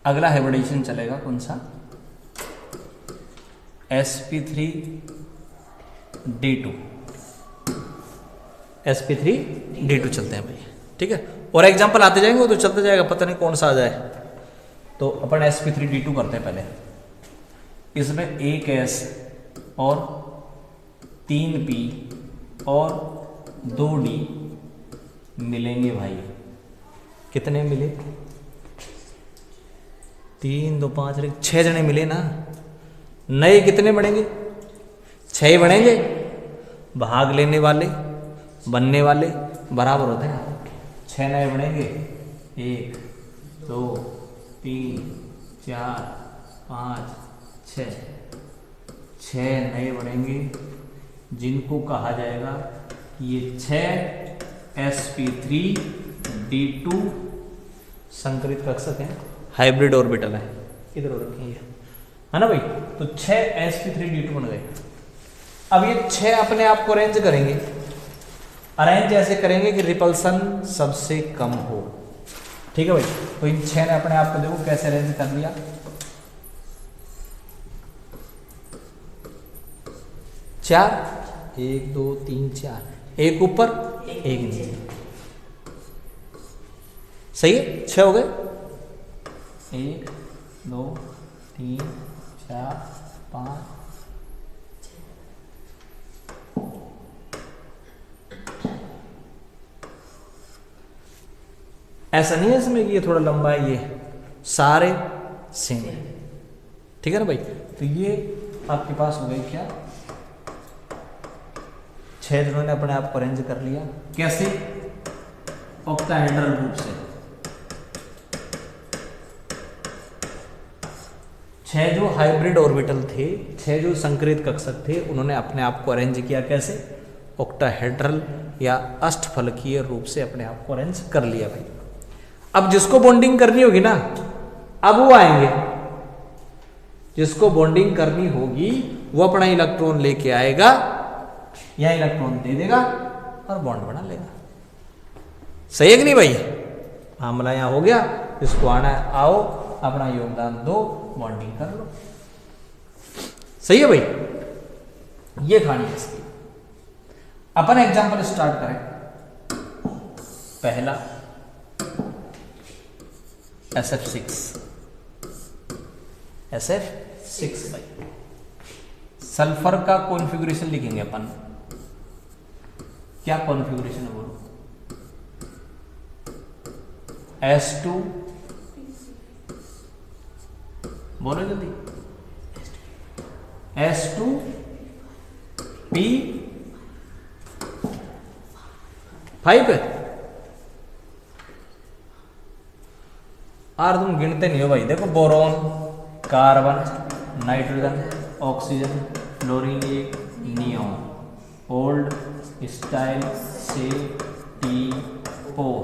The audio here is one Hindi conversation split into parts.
अगला हाइब्रिडेशन चलेगा कौन सा, sp3d2, sp3d2 चलते हैं भाई, ठीक है। और एग्जाम्पल आते जाएंगे वो तो चलते जाएगा, पता नहीं कौन सा आ जाए। तो अपन sp3d2 करते हैं पहले। इसमें एक S और 3p और 2d मिलेंगे भाई। कितने मिले, 3 2 5 6 जने मिले ना। नए कितने बढ़ेंगे, 6 ही बढ़ेंगे। भाग लेने वाले बनने वाले बराबर होते हैं, 6 नए बढ़ेंगे। 1 2 3 4 5 6 नए बढ़ेंगे, जिनको कहा जाएगा ये 6 sp3d2 संकरित कक्षक है, हाइब्रिड ऑर्बिटल है। इधर रखेंगे, है ना भाई। तो 6 sp3d2 बन गए। अब ये 6 अपने आप को अरेंज करेंगे। अरेंज ऐसे करेंगे कि रिपल्सन सबसे कम हो, ठीक है भाई। तो इन 6 ने अपने आप को देखो कैसे अरेंज कर लिया। 4 1 2 3 4, एक ऊपर एक नीचे, सही है। 6 हो गए, 1 2 3 4 5 ऐसा नहीं है इसमें कि ये थोड़ा लंबा है, ये सारे सेम है, ठीक है ना भाई। तो ये आपके पास हो गए क्या, 6 जनों ने अपने आप को अरेंज कर लिया। कैसे, ऑक्टाहेड्रल रूप से। 6 जो हाइब्रिड ऑर्बिटल थे, 6 जो संकरित कक्षक थे, उन्होंने अपने आप को अरेंज किया कैसे, ऑक्टाहेड्रल या अष्टफलकीय रूप से अपने आप को अरेंज कर लिया भाई। अब जिसको बॉन्डिंग करनी होगी ना, अब वो आएंगे। जिसको बॉन्डिंग करनी होगी वो अपना इलेक्ट्रॉन लेके आएगा, या इलेक्ट्रॉन दे देगा और बॉन्ड बना लेगा। सही है कि नहीं भाई। मामला यहां हो गया। इसको आना है, आओ अपना योगदान दो, बॉन्डिंग कर लो। सही है भाई। ये कहानी है इसकी। अपन एग्जांपल स्टार्ट करें। पहला SF6 भाई। सल्फर का कॉन्फ़िगरेशन लिखेंगे अपन। क्या कॉन्फ़िगरेशन है बोलो, S2, बोलो जल्दी, S2P5 है। और तुम गिनते नहीं हो भाई। देखो, boron, carbon, nitrogen, oxygen, fluorine, neon, old style से T4,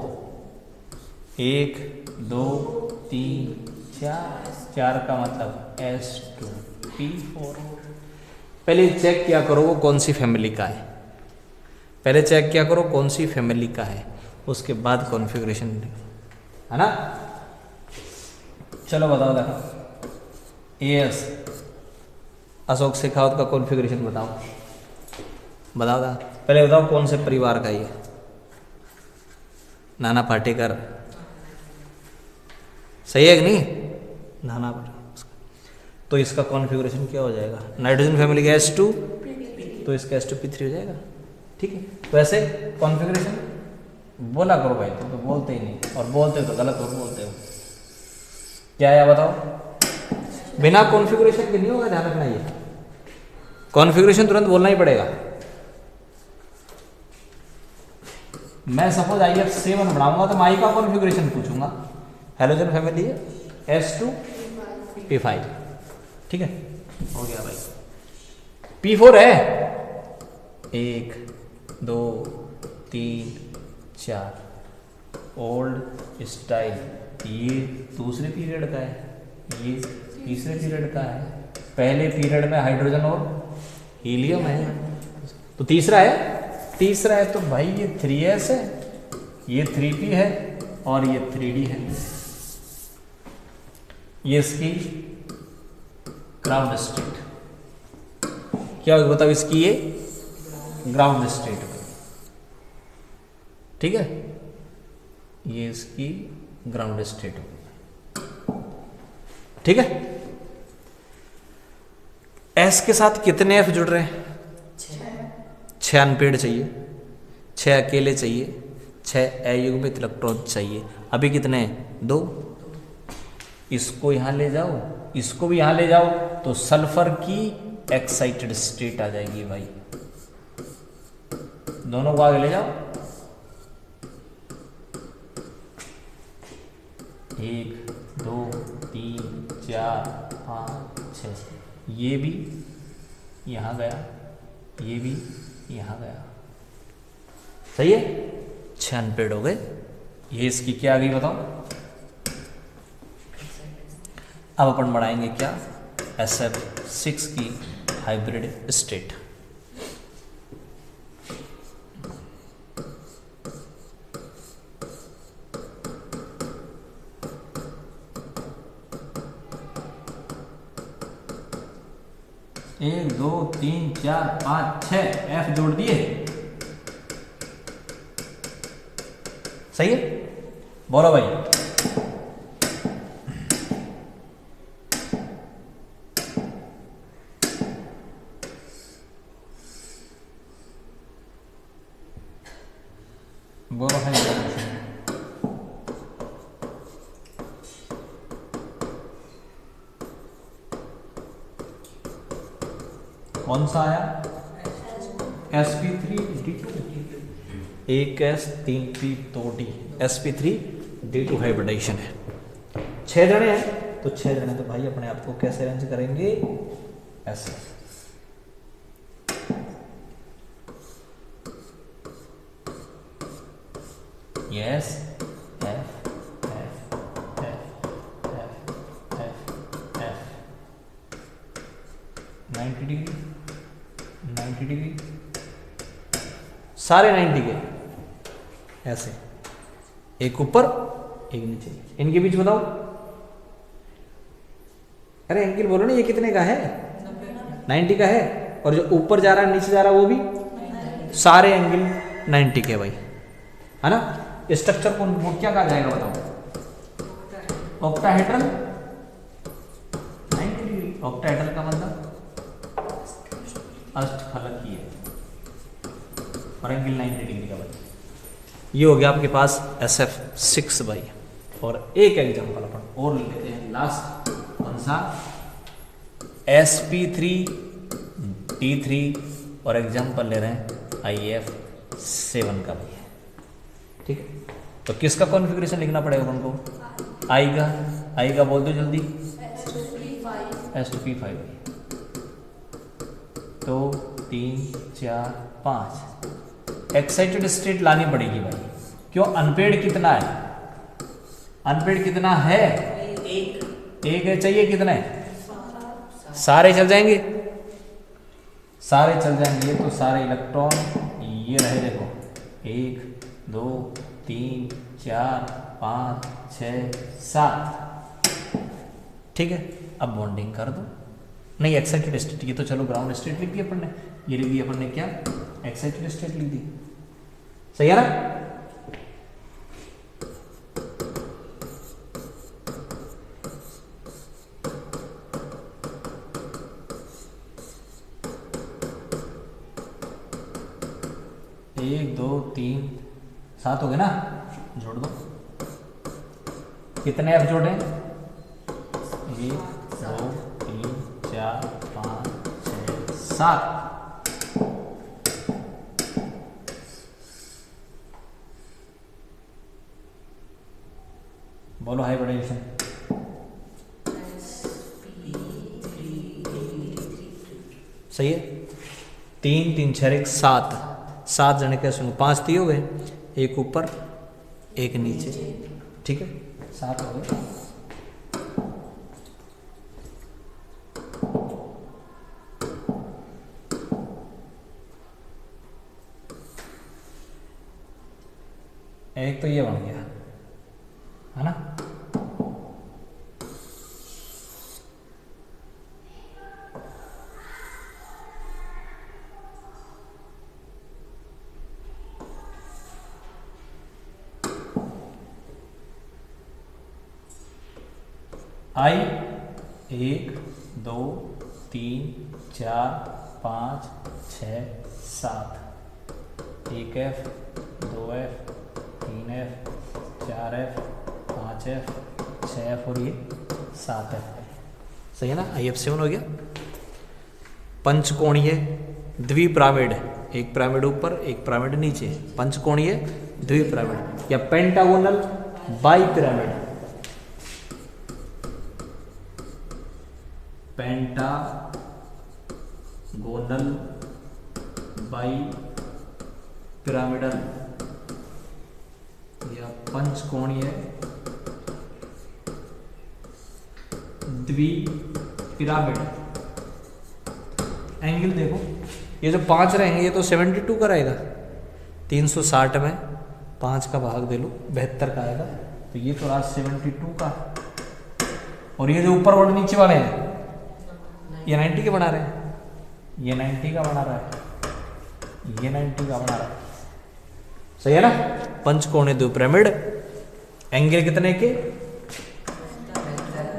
1 2 3 4 का मतलब S2P4। पहले चेक किया करो वो कौन सी फैमिली का है। पहले चेक किया करो कौन सी फैमिली का है, उसके बाद कॉन्फ़िगरेशन, है ना। चलो बताओ, देखो AS अशोक शेखावत का कॉन्फ़िगरेशन बताओ। बताओ पहले बताओ कौन से परिवार का ये, नाना पाटेकर। सही है कि नहीं, नाना पाटेकर। तो इसका कॉन्फ़िगरेशन क्या हो जाएगा, नाइट्रोजन फैमिली का S2, तो इसका S2P3 हो जाएगा। ठीक है। तो ऐसे कॉन्फ़िगरेशन बोला करो भाई, तुम तो बोलते ही नहीं, और बोलते हो तो गलत और बोलते हो। क्या है बताओ, बिना कॉन्फ़िगरेशन के नहीं होगा, ध्यान रखना। ये कॉन्फ़िगरेशन तुरंत बोलना ही पड़ेगा। मैं सपोज IF7 बनाऊंगा तो मैं I का कॉन्फ़िगरेशन पूछूंगा। हेलोजन फैमिली है S2P5, ठीक है, हो गया भाई। P4 है 1 2 3 4, ओल्ड स्टाइल, ये दूसरे पीरियड का है, ये तीसरे पीरियड का है। पहले पीरियड में हाइड्रोजन और हीलियम है, तो तीसरा है। तीसरा है तो भाई ये 3s है, ये 3p है और ये 3d है। ये इसकी ग्राउंड स्टेट, क्या होगी बताओ, इसकी ये ग्राउंड स्टेट, ठीक है, ये इसकी ग्राउंड स्टेट होगी, ठीक है। एस के साथ कितने एफ जुड़ रहे हैं? 6 अनपेड चाहिए, 6 अकेले चाहिए, 6 अयुग्मित इलेक्ट्रॉन चाहिए। अभी कितने हैं? 2। इसको यहां ले जाओ, इसको भी यहां ले जाओ, तो सल्फर की एक्साइटेड स्टेट आ जाएगी भाई। दोनों को आगे ले जाओ, 1 2 3 4 5 6, ये भी यहां गया, ये भी यहां गया, सही है। 6 अनपेड हो गए। ये इसकी क्या आ गई बताओ। अब अपन बढ़ाएंगे क्या, SF6 की हाइब्रिड स्टेट। एक 2 3 4 5 6 एफ जोड़ दिए, सही है। बोलो भाई, बोलो भाई, कौन सा आया? sp3d2, 1s3p2d, sp3d2 हाइब्रिडाइजेशन है। 6 जने हैं तो 6 जने तो भाई अपने आप को कैसे अरेंज करेंगे, ऐसे। Yes, F F F F F F 90 degree, 90 degree, सारे 90 के ऐसे, एक ऊपर एक नीचे। इनके बीच बताओ, अरे एंगल बोलो ना, ये कितने का है? 90 का है। और जो ऊपर जा रहा है नीचे जा रहा है वो भी सारे एंगल 90 के भाई, है ना। स्ट्रक्चर को वो क्या कहा जाएगा बताओ, ऑक्टाहेड्रल 90 डिग्री। ऑक्टाहेड्रल का मतलब अष्टफलकीय, और एंगल 90 डिग्री का भाई। ये हो गया आपके पास SF6 भाई। और एक एग्जांपल अपन और लेते हैं लास्ट, कौन सा, sp3d3, और एग्जांपल ले रहे हैं IF7 का भाई, ठीक है। तो किसका कॉन्फ़िगरेशन लिखना पड़ेगा उनको, आई का बोल दो जल्दी, s2p5, तो 3 4 5 एक्साइटेड स्टेट लानी पड़ेगी भाई। क्यों, अनपेड कितना है, अनपेड कितना है, एक है, चाहिए कितने, सारे चल जाएंगे, सारे चल जाएंगे। तो सारे इलेक्ट्रॉन ये रहे, देखो 1 2 3 4 5 6 7, ठीक है। अब बॉन्डिंग कर दो। नहीं, एक्साइटेड स्टेट, ये तो चलो ग्राउंड स्टेट लिख दी अपन ने, ये लिख दी अपन ने क्या, एक्साइटेड स्टेट लिख दी, सही है ना। एक 2 3 7 हो गए ना, जोड़ दो। कितने एफ जोड़े, 1 2 3 4 5 6 7। बोलो हाइब्रिडाइजेशन, सही है। 3 3 6 1 7, 7 जने कैसे होंगे, 5 तीन हो गए, एक ऊपर एक नीचे, ठीक है, 7 हो गए। एक तो ये बन गया, है ना। आई 1 2 3 4 5 6 7 1 F 2 F 3 F 4 F 5 F 6 F और ये 7 F। सही है ना, IF7 हो गया। पंचकोणीय द्विपिरामिड, एक पिरामिड ऊपर एक पिरामिड नीचे, पंचकोणीय द्विपिरामिड या pentagonal by pyramid, pentagonal bi pyramidal या पंचकोणीय द्विपिरामिड। एंगल देखो, ये जो 5 रहेंगे ये तो 72 का रहेगा, 360 में 5 का भाग दे लो 72 का आएगा, तो ये तो रहा 72 का। और ये जो ऊपर वाले नीचे वाले हैं ये 90 के बना रहे हैं, ये 90 का बना रहा है, ये 90 का बना रहा है। सही है ना। पंचकोणीय द्विपिरामिड एंगल कितने के,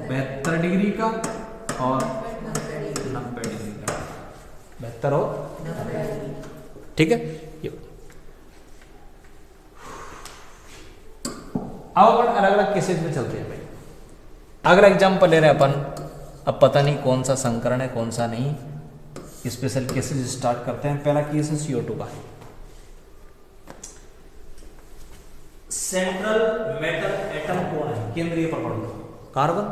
72 डिग्री का और 90 डिग्री का, 72 और 90। ठीक है। अब अपन अलग अलग केसेस में चलते हैं भाई। अगला एग्जाम्पल ले रहे हैं अपन, अब पता नहीं कौन सा संकरण है कौन सा नहीं, स्पेशल केसेस स्टार्ट करते हैं। पहला केस है CO2 का। सेंट्रल मेटल एटम कौन है, केंद्रीय परमाणु, कार्बन।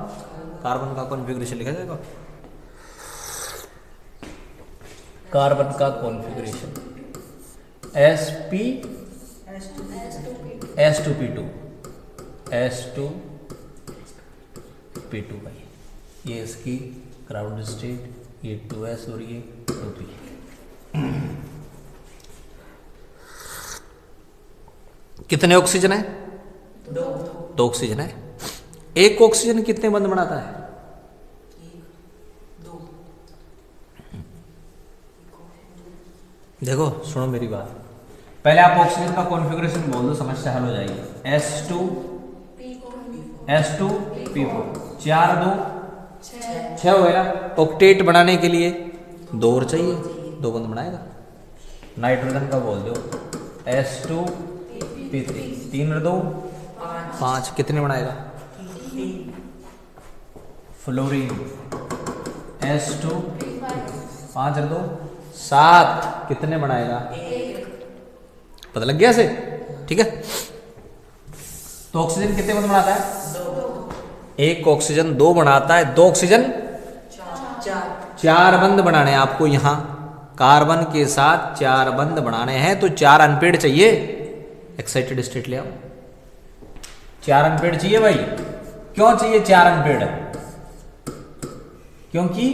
कार्बन का कॉन्फ़िगरेशन लिखा जाएगा, कार्बन का कॉन्फ़िगरेशन sp S2p2 S2p2 भाई, ये इसकी ग्राउंड स्टेट, ये 2s और ये 2p। कितने ऑक्सीजन है, 2 ऑक्सीजन है। एक ऑक्सीजन कितने बंध बनाता है, 2। देखो सुनो मेरी बात, पहले आप ऑक्सीजन का कॉन्फ़िगरेशन बोल दो, समस्या हल हो जाएगी। S2P4 4 2 6 हो गया। ऑक्टेट बनाने के लिए 2 और चाहिए, 2 बंद बनाएगा। नाइट्रोजन का बोल दो S2P3 3 और 2 5, कितने बनाएगा, फ्लोरीन S2 5 और 2 7, कितने बनाएगा, पता लग गया से। ठीक है। तो ऑक्सीजन कितने बंद बनाता है, 2। एक ऑक्सीजन 2 बनाता है, 2 ऑक्सीजन 4 बंद बनाने हैं आपको। यहां कार्बन के साथ 4 बंद बनाने हैं, तो 4 अनपेड चाहिए। एक्साइटेड स्टेट ले आओ, 4 अनपेड चाहिए भाई। क्यों चाहिए 4 अनपेड, क्योंकि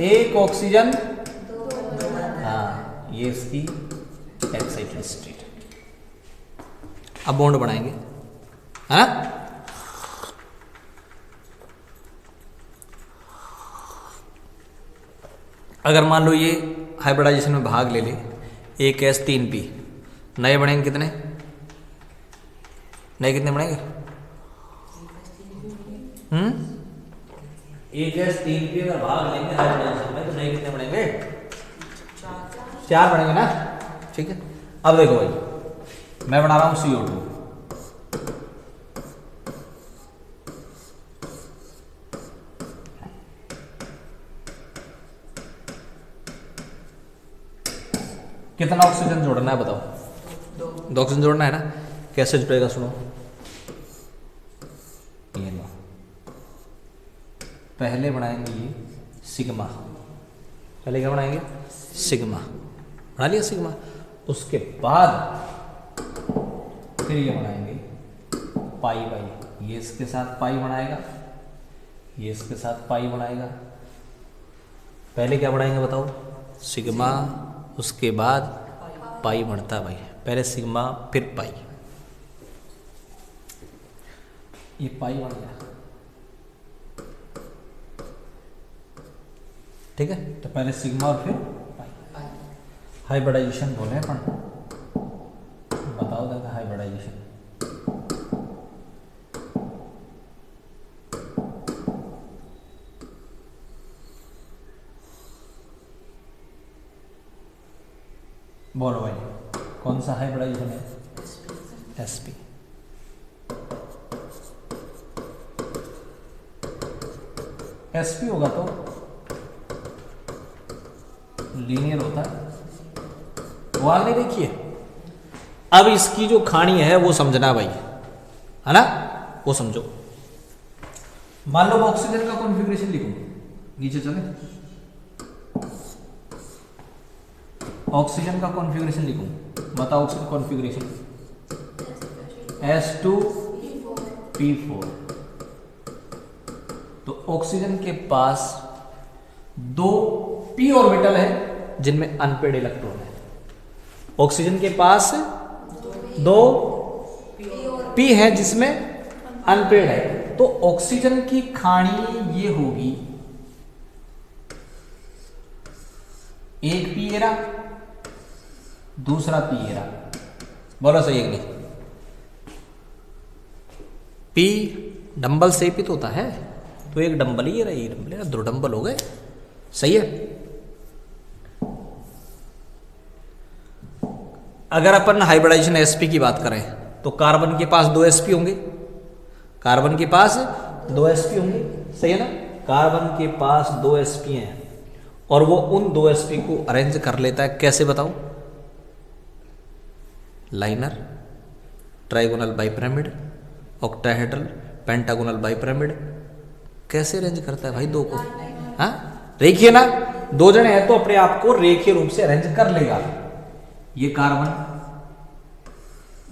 एक ऑक्सीजन, हाँ ये इसकी एक्साइटेड स्टेट। अब बॉन्ड बनाएंगे, है ना। अगर मान लो ये हाइब्रिडाइजेशन में भाग ले ले, 1s3p, नए बनेंगे कितने, नए कितने बनेंगे, 1s3p अगर भाग लेंगे हाइब्रिडाइजेशन में तो नए कितने बनेंगे, 4 बनेंगे ना। ठीक है। अब देखो भाई, मैं बना रहा हूं CO2, कितना ऑक्सीजन जोड़ना है बताओ, 2 ऑक्सीजन जोड़ना है ना। कैसे जुड़ेगा सुनो, ये लो, पहले बनाएंगे ये सिग्मा, पहले क्या बनाएंगे, सिग्मा बना लिया सिग्मा। उसके बाद फिर ये बनाएंगे पाई बाई, ये इसके साथ पाई बनाएगा, ये इसके साथ पाई बनाएगा। पहले क्या बनाएंगे बताओ, सिग्मा, उसके बाद पाई बनता है भाई, पहले सिग्मा फिर पाई, ये पाई बन गया। ठीक है। तो पहले सिग्मा और फिर पाई। हाइब्रिडाइजेशन बोले अपन, बताओ दादा हाइब्रिडाइजेशन। बोलो भाई कौन सा हाइब्रिडाइजेशन है? sp। sp होगा तो लीनियर होता है। वो आगे देखिए, अब इसकी जो खानी है वो समझना भाई, है ना, वो समझो। मान लो मैं ऑक्सीजन का कॉन्फ़िगरेशन लिखूं, नीचे चले, ऑक्सीजन का कॉन्फ़िगरेशन लिखूं, बताओ ऑक्सीजन कॉन्फ़िगरेशन H2P4। तो ऑक्सीजन के पास 2 p ऑर्बिटल है जिनमें अनपेड इलेक्ट्रॉन है। ऑक्सीजन के पास 2 p है जिसमें अनपेड है। तो ऑक्सीजन की खानी ये होगी, एक p एरा, दूसरा p एरा। बोलो सही है कि नहीं? p डंबल से ही तो होता है, तो एक डंबल ही है, ये डंबल है, 2 डंबल हो गए। सही है। अगर अपन हाइब्रिडाइजेशन sp की बात करें तो कार्बन के पास 2 sp होंगे, कार्बन के पास 2 sp होंगे, सही है ना। कार्बन के पास 2 sp हैं और वो उन 2 sp को अरेंज कर लेता है। कैसे बताओ? Linear, trigonal bipyramid, octahedral, pentagonal bipyramid. कैसे अरेंज करता है भाई 2 को? हाँ, रेखीय ना, 2 जने हैं तो अपने आप को रेखीय रूप से अरेंज कर लेगा। ये कार्बन,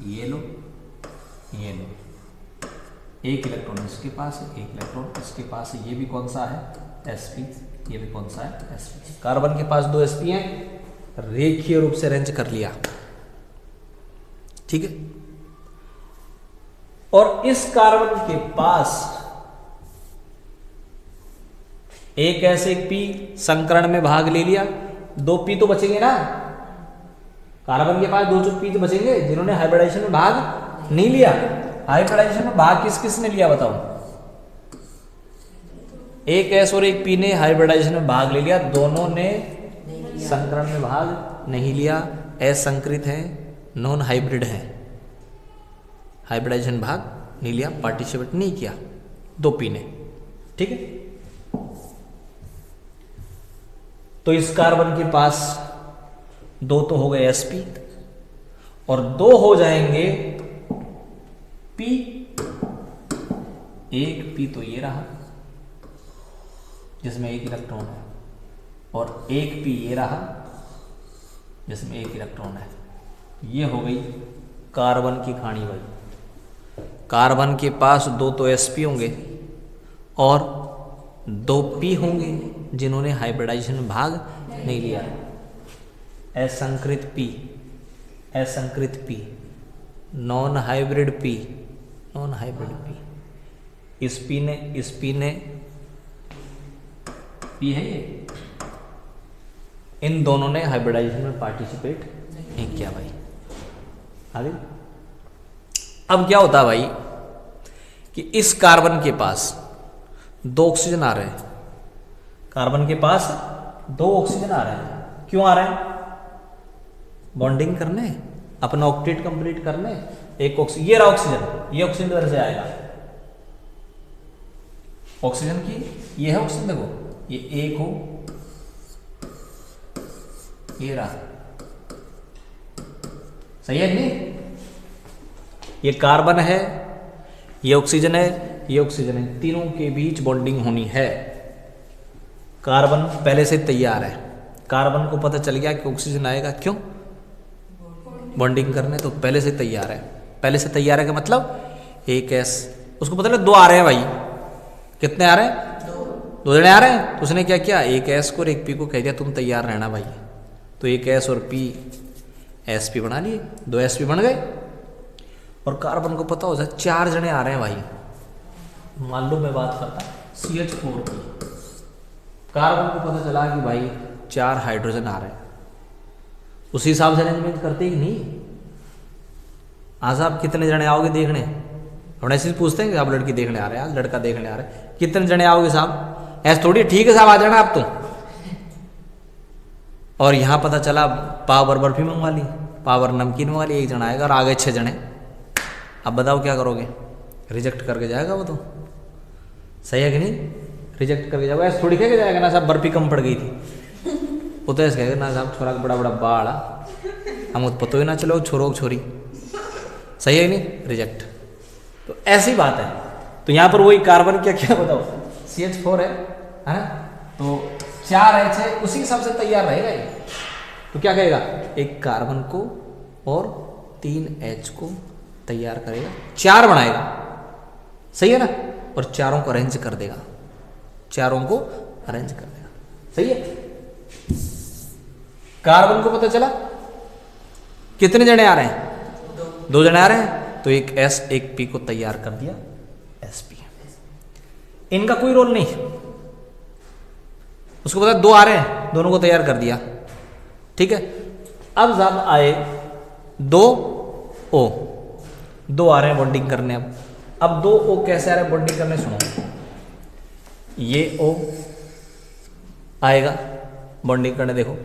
ये लो, ये लो, एक इलेक्ट्रॉन इसके पास है, एक इलेक्ट्रॉन इसके पास है। ये भी कौन सा है? sp। ये भी कौन सा है? sp। कार्बन के पास 2 sp हैं, रेखीय रूप से अरेंज कर लिया, ठीक है। और इस कार्बन के पास एक ऐसे एक p संकरण में भाग ले लिया, 2 p तो बचेंगे ना। कार्बन के पास 2 p तो बचेंगे जिन्होंने हाइब्रिडाइजेशन में भाग नहीं लिया। हाइब्रिडाइजेशन में भाग किस किस ने लिया बताओ? एक s और एक p ने हाइब्रिडाइजेशन में भाग ले लिया, दोनों ने संकरण में भाग नहीं लिया। s संकरित है, नॉन हाइब्रिड है, हाइब्रिडाइजेशन भाग नहीं लिया, पार्टिसिपेट नहीं किया 2 p ने, ठीक है। तो इस कार्बन के पास 2 तो हो गए sp और 2 हो जाएंगे p। एक p तो ये रहा जिसमें एक इलेक्ट्रॉन है, और एक p ये रहा जिसमें एक इलेक्ट्रॉन है। ये हो गई कार्बन की खानी भाई। कार्बन के पास 2 तो sp होंगे और 2 p होंगे जिन्होंने हाइब्रिडाइजेशन में भाग नहीं लिया। असंकृत p, असंकृत p, non hybrid p, non hybrid p। इस p ने p है ये, इन दोनों ने हाइब्रिडाइजेशन में पार्टिसिपेट नहीं किया भाई। आगे अब क्या होता है भाई कि इस कार्बन के पास 2 ऑक्सीजन आ रहे हैं, कार्बन के पास 2 ऑक्सीजन आ रहे हैं। क्यों आ रहे हैं? बॉन्डिंग करने, अपना ऑक्टेट कंप्लीट करने। एक ऑक्सीजन, ये रहा ऑक्सीजन, ये ऑक्सीजन इधर से आएगा, ऑक्सीजन की ये है ऑक्सीजन, देखो ये एक हो, ये रहा, सही है नहीं? ये कार्बन है, ये ऑक्सीजन है, ये ऑक्सीजन है, तीनों के बीच बॉन्डिंग होनी है। कार्बन पहले से तैयार है, कार्बन को पता चल गया कि ऑक्सीजन आएगा, क्यों? बॉन्डिंग करने, तो पहले से तैयार है। पहले से तैयार है का मतलब एक s, उसको पता चला 2 आ रहे हैं भाई। कितने आ रहे हैं? 2 जने आ रहे हैं। तो उसने क्या किया, एक s को और एक p को कह दिया तुम तैयार रहना भाई। तो एक s और p sp बना लिए, 2 sp बन गए। और कार्बन को पता हो जाए 4 जने आ रहे हैं भाई। मान लो मैं बात करता CH4 की, कार्बन को पता चला कि भाई 4 हाइड्रोजन आ रहे हैं, उसी हिसाब से अरेंजमेंट करते कि नहीं? आज आप कितने जने आओगे देखने? हम ऐसे पूछते हैं कि आप लड़की देखने आ रहे हैं, आज लड़का देखने आ रहे हैं, कितने जने आओगे साहब? ऐसा थोड़ी ठीक है साहब आ जाना आप तो, और यहाँ पता चला पावर बर्फी मंगवा ली, पावर नमकीन मंगवा ली, एक जन आएगा और आगे 6 जने। अब बताओ क्या करोगे? रिजेक्ट करके जाएगा वो तो, सही है कि नहीं? रिजेक्ट करके जाएगा। ऐसे थोड़ी कह के जाएगा ना साहब बर्फी कम पड़ गई थी, वो तो ऐसे कहेगा ना साहब छोरा का बड़ा बड़ा बाड़ा, हम तो पता ही ना चलो छोरो छोरी, सही है कि नहीं? रिजेक्ट। तो ऐसी बात है। तो यहाँ पर वही कार्बन क्या क्या बताओ, CH4 है ना, तो 4 H है, उसी हिसाब से तैयार रहेगा ये। तो क्या कहेगा? एक कार्बन को और 3 H को तैयार करेगा, 4 बनाएगा, सही है ना, और चारों को अरेंज कर देगा, चारों को अरेंज कर देगा, सही है। कार्बन को पता चला कितने जने आ रहे हैं? 2 जने आ रहे हैं, तो एक S एक P को तैयार कर दिया, Sp। इनका कोई रोल नहीं, उसको पता 2 आ रहे हैं, दोनों को तैयार कर दिया, ठीक है। अब जब आए 2 O, 2 आ रहे हैं बॉन्डिंग करने। अब 2 O कैसे आ रहे हैं बॉन्डिंग करने? सुनो, ये O आएगा बॉन्डिंग करने, देखो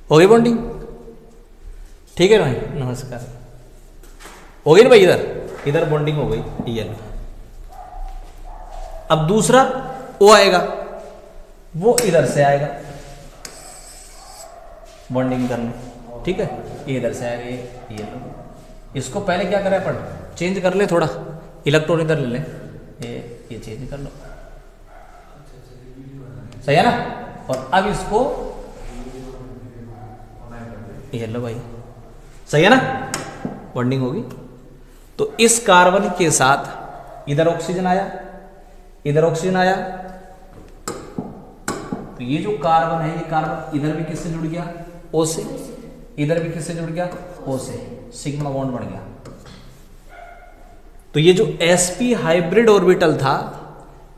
हो गई बॉन्डिंग, ठीक है भाई, नमस्कार, हो गई ना भाई, इधर बॉन्डिंग हो गई, ये लो। अब दूसरा O आएगा, वो इधर से आएगा बॉन्डिंग करने, ठीक है, ये इधर से आएगा, ये लो। इसको पहले क्या करें अपन? चेंज कर ले थोड़ा, इलेक्ट्रॉन इधर ले लें, ये चेंज कर लो, सही है ना। और अब इसको ये लो भाई, सही है ना, बॉन्डिंग होगी। तो इस कार्बन के साथ इधर ऑक्सीजन आया, इधर ऑक्सीजन आया, तो ये जो कार्बन है, ये कार्बन इधर भी किससे जुड़ गया? O से। इधर भी किससे जुड़ गया? O से, सिग्मा बॉन्ड बन गया। तो ये जो sp हाइब्रिड ऑर्बिटल था,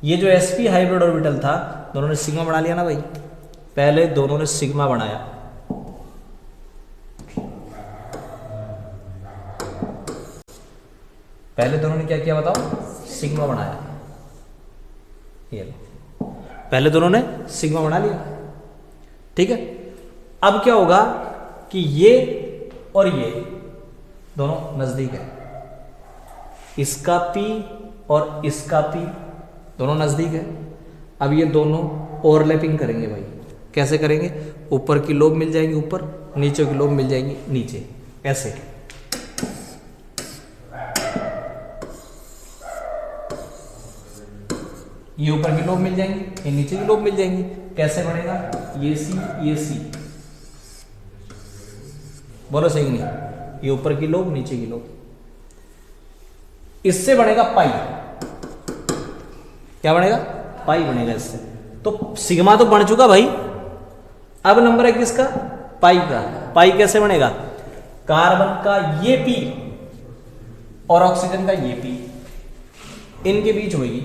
ये जो sp हाइब्रिड ऑर्बिटल था, दोनों ने सिग्मा बना लिया ना भाई, पहले दोनों ने सिग्मा बनाया, पहले दोनों ने क्या किया बताओ? सिग्मा बनाया, ये लो, पहले दोनों ने सिग्मा बना लिया, ठीक है। अब क्या होगा कि ये और ये दोनों नजदीक है, इसका P और इसका P दोनों नजदीक है। अब ये दोनों ओवरलैपिंग करेंगे भाई, कैसे करेंगे? ऊपर की लोब मिल जाएंगी ऊपर, नीचे की लोब मिल जाएंगी नीचे, ऐसे। ये ऊपर की लोब मिल जाएंगी, ये नीचे की लोब मिल जाएंगी, कैसे बनेगा? ये C, बोलो सही नहीं? ये ऊपर की लोब, नीचे की लोब, इससे बनेगा पाई। क्या बनेगा? पाई बनेगा इससे। तो सिग्मा तो बन चुका भाई, अब नंबर है किसका? पाई का। पाई कैसे बनेगा? कार्बन का ये P और ऑक्सीजन का ये P, इनके बीच होगी।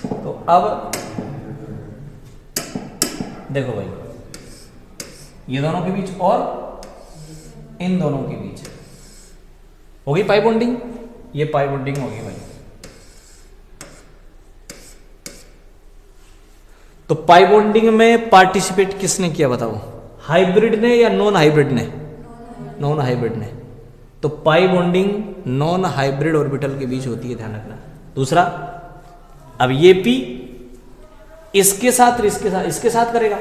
तो अब देखो भाई, ये दोनों के बीच और इन दोनों के बीच होगी पाई बॉन्डिंग, ये पाई बॉन्डिंग होगी भाई। तो पाई बॉन्डिंग में पार्टिसिपेट किसने किया बताओ? हाइब्रिड ने या नॉन हाइब्रिड ने? नॉन हाइब्रिड ने। तो pi bonding non hybrid orbital के बीच होती है, ध्यान रखना। दूसरा, अब ये P इसके साथ इसके साथ करेगा,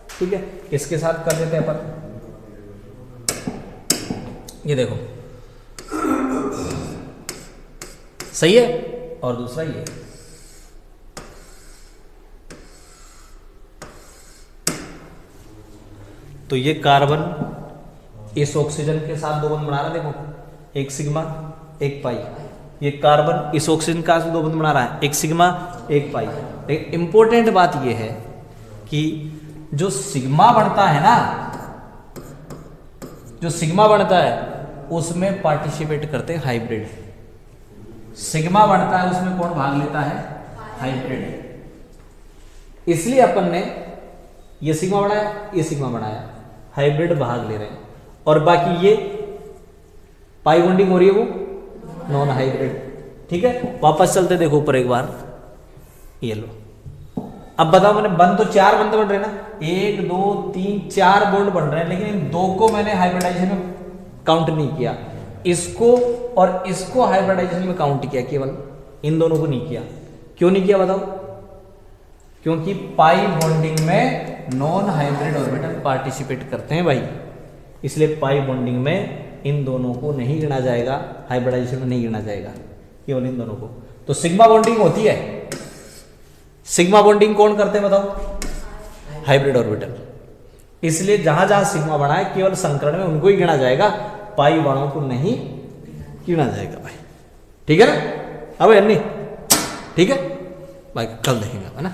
ठीक है, इसके साथ कर देते हैं अपन। ये देखो सही है, और दूसरा ये, तो ये कार्बन इस ऑक्सीजन के साथ दो बंध बना रहा है, देखो एक सिग्मा एक पाई। ये कार्बन इस ऑक्सीजन का दो बंध बना रहा है, एक सिग्मा एक पाई। लेकिन इंपॉर्टेंट बात ये है कि जो सिग्मा बनता है ना, जो सिग्मा बनता है उसमें पार्टिसिपेट करते हैं हाइब्रिड। सिग्मा बनता है उसमें कौन भाग लेता है? हाइब्रिड। इसलिए अपन ने ये सिग्मा बनाया, ये सिग्मा बनाया, हाइब्रिड भाग ले रहे हैं। और बाकी ये पाई बॉन्डिंग हो रही है वो नॉन हाइब्रिड, ठीक है, वापस चलते देखो ऊपर एक बार, ये लो। अब बताओ, मैंने बंद तो 4 बंद बन रहे ना, 1 2 3 4 बॉन्ड बन रहे हैं, लेकिन इन 2 को मैंने हाइब्रिडाइजेशन में काउंट नहीं किया, इसको और इसको हाइब्रिडाइजेशन में काउंट किया, केवल इन दोनों को नहीं किया। क्यों नहीं किया बताओ? क्योंकि पाई बॉन्डिंग में नॉन हाइब्रिड ऑर्बिटल पार्टिसिपेट करते हैं भाई, इसलिए पाई बॉन्डिंग में इन दोनों को नहीं गिना जाएगा, हाइब्रिडाइजेशन में नहीं गिना जाएगा, केवल इन दोनों को। तो सिग्मा बॉन्डिंग होती है, सिग्मा बॉन्डिंग कौन करते हैं बताओ? Hybrid orbital. इसलिए जहां जहां सिग्मा बना है केवल संकरण में उनको ही गिना जाएगा, पाई वालों को नहीं गिना जाएगा भाई, ठीक है ना? अब अन्नी ठीक है भाई, कल देखेंगे है ना।